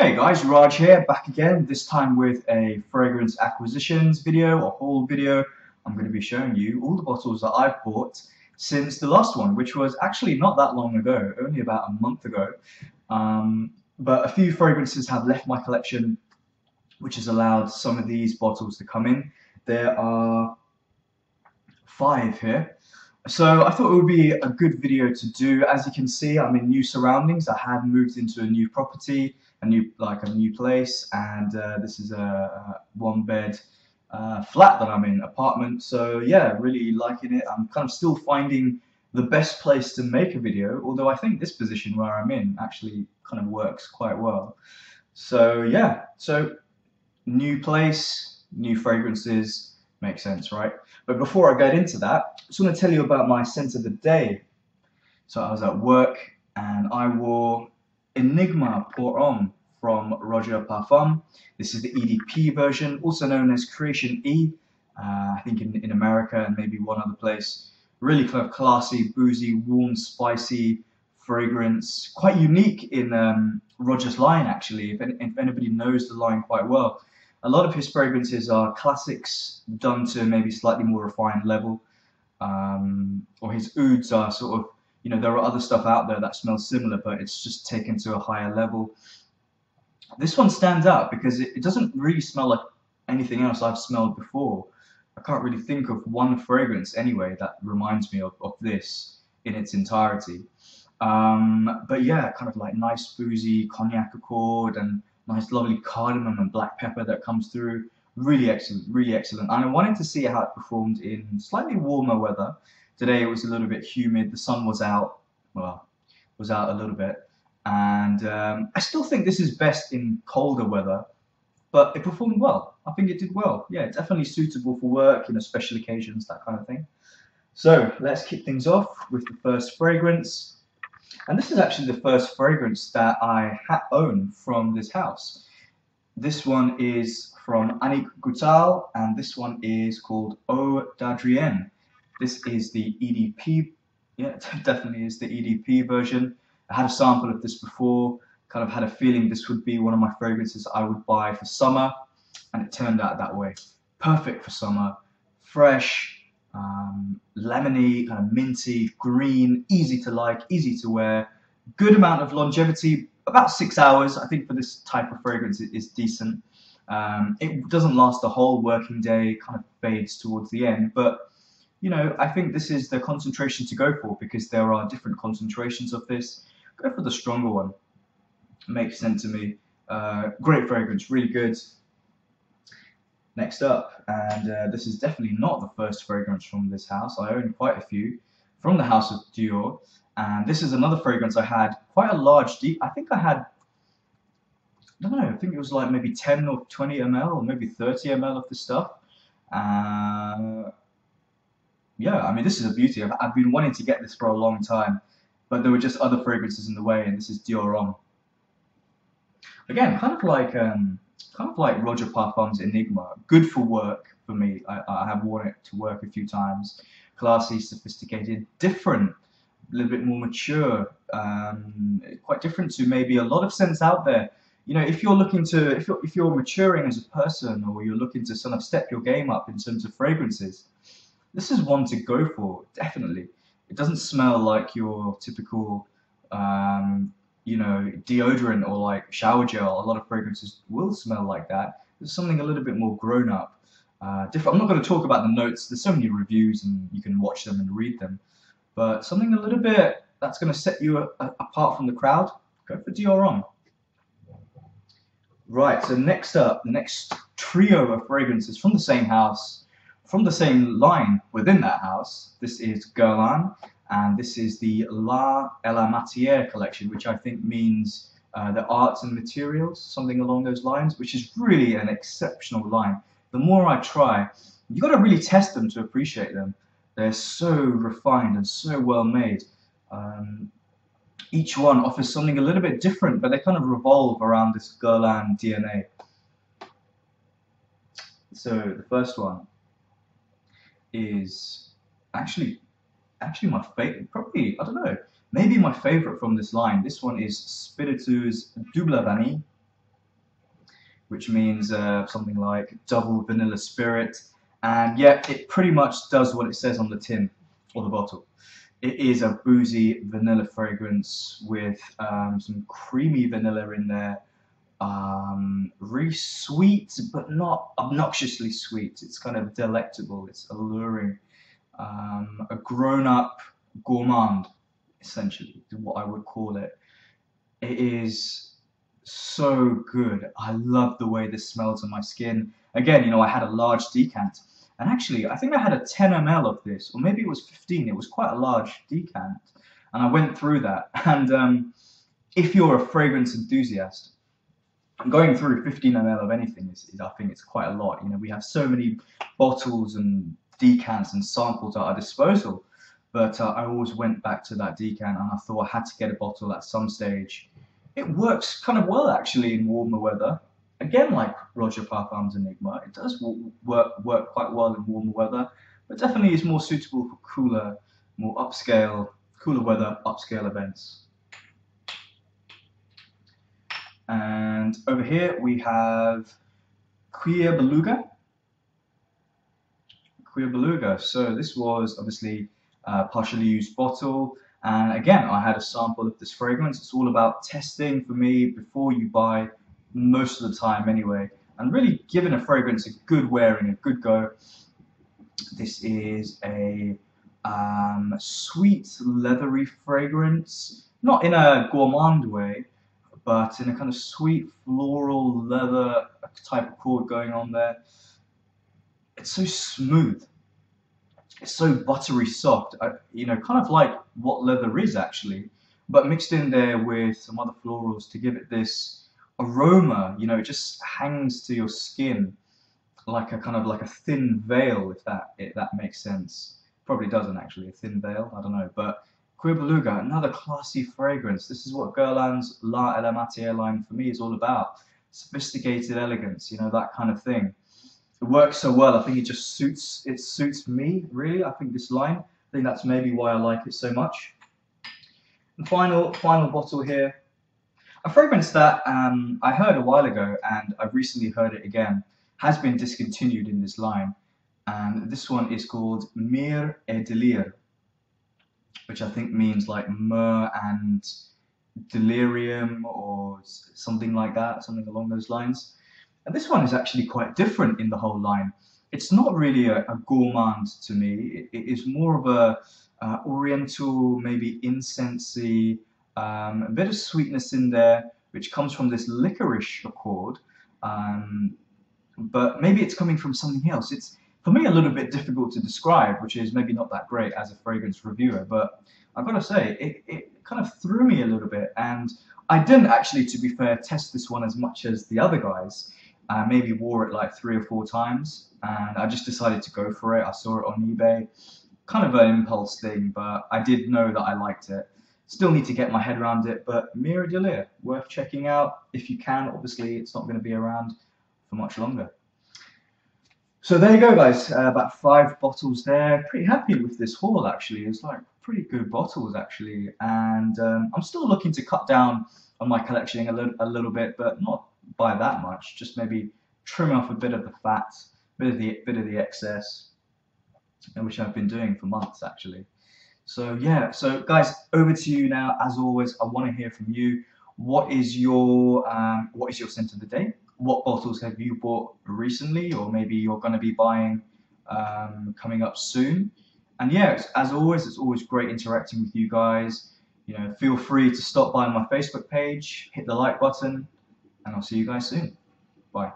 Hey guys, Raj here, back again, this time with a fragrance acquisitions video, a haul video. I'm going to be showing you all the bottles that I've bought since the last one, which was actually not that long ago, only about a month ago. But a few fragrances have left my collection, which has allowed some of these bottles to come in. There are 5 here. So I thought it would be a good video to do. As you can see, I'm in new surroundings. I have moved into a new property, a new place, and this is a one-bed flat that I'm in, apartment. So yeah, really liking it. I'm kind of still finding the best place to make a video, although I think this position where I'm in actually kind of works quite well. So yeah, so new place, new fragrances. Makes sense, right? But before I get into that, I just want to tell you about my scent of the day. So I was at work and I wore Enigma Pour Homme from Roja Parfums. This is the EDP version, also known as Creation E. I think in America and maybe one other place. Really kind of classy, boozy, warm, spicy fragrance. Quite unique in Roja's line, actually, if anybody knows the line quite well. A lot of his fragrances are classics done to maybe slightly more refined level, or his ouds are sort of, there are other stuff out there that smells similar, but it's just taken to a higher level. This one stands out because it doesn't really smell like anything else I've smelled before. I can't really think of one fragrance anyway that reminds me of this in its entirety. But yeah, kind of like nice boozy cognac accord and nice lovely cardamom and black pepper that comes through. Really excellent, really excellent. And I wanted to see how it performed in slightly warmer weather. Today it was a little bit humid, the sun was out, well, was out a little bit. And I still think this is best in colder weather, but it performed well. I think it did well. Yeah, definitely suitable for work, special occasions, that kind of thing. So let's kick things off with the first fragrance. And this is actually the first fragrance that I own from this house. This one is from Annick Goutal, and this one is called Eau d'Adrienne. This is the EDP, yeah, it definitely is the EDP version. I had a sample of this before, kind of had a feeling this would be one of my fragrances I would buy for summer, and it turned out that way. Perfect for summer, fresh, lemony, kind of minty, green, easy to like, easy to wear, good amount of longevity, about 6 hours. I think for this type of fragrance it is decent. It doesn't last the whole working day, kind of fades towards the end, but I think this is the concentration to go for because there are different concentrations of this. Go for the stronger one. Makes sense to me. Great fragrance, really good. Next up, and this is definitely not the first fragrance from this house. I own quite a few from the house of Dior, and this is another fragrance I had quite a large, I think I had, I don't know, I think it was like maybe 10 or 20 ml or maybe 30 ml of this stuff. Yeah, I mean, this is a beauty. I've been wanting to get this for a long time, but there were just other fragrances in the way, and this is Dior Homme. Again, kind of like Roja Parfums Enigma. Good for work for me. I have worn it to work a few times. Classy, sophisticated, different, a little bit more mature. Quite different to maybe a lot of scents out there. If you're looking to, if you're maturing as a person, or you're looking to sort of step your game up in terms of fragrances, this is one to go for. Definitely. It doesn't smell like your typical deodorant or like shower gel. A lot of fragrances will smell like that. There's something a little bit more grown up, different. I'm not going to talk about the notes. There's so many reviews and you can watch them and read them, but something a little bit that's going to set you apart from the crowd. Go for Dior Homme. Right, so next up, the next trio of fragrances from the same house, from the same line within that house. This is Guerlain, and this is the La et la Matière collection, which I think means the arts and materials, something along those lines, which is really an exceptional line. The more I try, you've got to really test them to appreciate them. They're so refined and so well made. Each one offers something a little bit different, but they kind of revolve around this Guerlain DNA. So the first one is actually my favorite, probably, I don't know, maybe my favorite from this line. This one is Spiritueuse Double Vanille. which means something like double vanilla spirit. And yeah, it pretty much does what it says on the tin or the bottle. It is a boozy vanilla fragrance with some creamy vanilla in there. Really sweet, but not obnoxiously sweet. It's kind of delectable, it's alluring. A grown-up gourmand, essentially, is what I would call it. It is so good. I love the way this smells on my skin. Again, you know, I had a large decant, and actually, I think I had a 10 ml of this, or maybe it was 15. It was quite a large decant, and I went through that. And if you're a fragrance enthusiast, going through 15 ml of anything is I think it's quite a lot. You know, we have so many bottles and decants and samples at our disposal, but I always went back to that decant, and I thought I had to get a bottle at some stage. It works kind of well actually in warmer weather. Again, like Roja Parfums Enigma, it does work quite well in warmer weather, but definitely is more suitable for cooler, more upscale, cooler weather, upscale events. And over here we have Cuir Beluga. Cuir Beluga. So this was obviously a partially used bottle. And again, I had a sample of this fragrance. It's all about testing for me before you buy, most of the time anyway, and really giving a fragrance a good wearing, a good go. This is a sweet, leathery fragrance, not in a gourmand way, but in a kind of sweet, floral, leather type of chord going on there. It's so smooth. It's so buttery soft, you know, kind of like what leather is actually, but mixed in there with some other florals to give it this aroma. You know, it just hangs to your skin like a kind of like a thin veil, if that makes sense. Probably doesn't actually, a thin veil, I don't know. But Cuir Beluga, another classy fragrance. This is what Guerlain's La Elle Matière line for me is all about. Sophisticated elegance, you know, that kind of thing. It works so well. I think it just suits me, really. I think this line, I think that's maybe why I like it so much. And final bottle here. A fragrance that I heard a while ago, and I've recently heard it again, has been discontinued in this line. And this one is called Myrhhe et Delires, which I think means like myrrh and delirium or something like that, something along those lines. And this one is actually quite different in the whole line. It's not really a gourmand to me. It is more of a oriental, maybe incensey, a bit of sweetness in there, which comes from this licorice accord. But maybe it's coming from something else. It's, for me, a little bit difficult to describe, which is maybe not that great as a fragrance reviewer. But I've got to say, it kind of threw me a little bit. And I didn't actually, to be fair, test this one as much as the other guys. Maybe wore it like 3 or 4 times, and I just decided to go for it. I saw it on eBay, kind of an impulse thing, but I did know that I liked it. Still need to get my head around it, but Myrhhe et Delires, worth checking out if you can. Obviously, it's not going to be around for much longer. So there you go, guys. About 5 bottles there. Pretty happy with this haul, actually. It's like pretty good bottles, actually, and I'm still looking to cut down on my collection a little bit, but not by that much. Just maybe trim off a bit of the fat, bit of the excess, which I've been doing for months actually. So yeah, so guys, over to you now. As always, I want to hear from you. What is your scent of the day? What bottles have you bought recently, or maybe you're going to be buying coming up soon? And yeah, as always, it's always great interacting with you guys. You know, feel free to stop by my Facebook page, hit the like button, and I'll see you guys soon. Bye.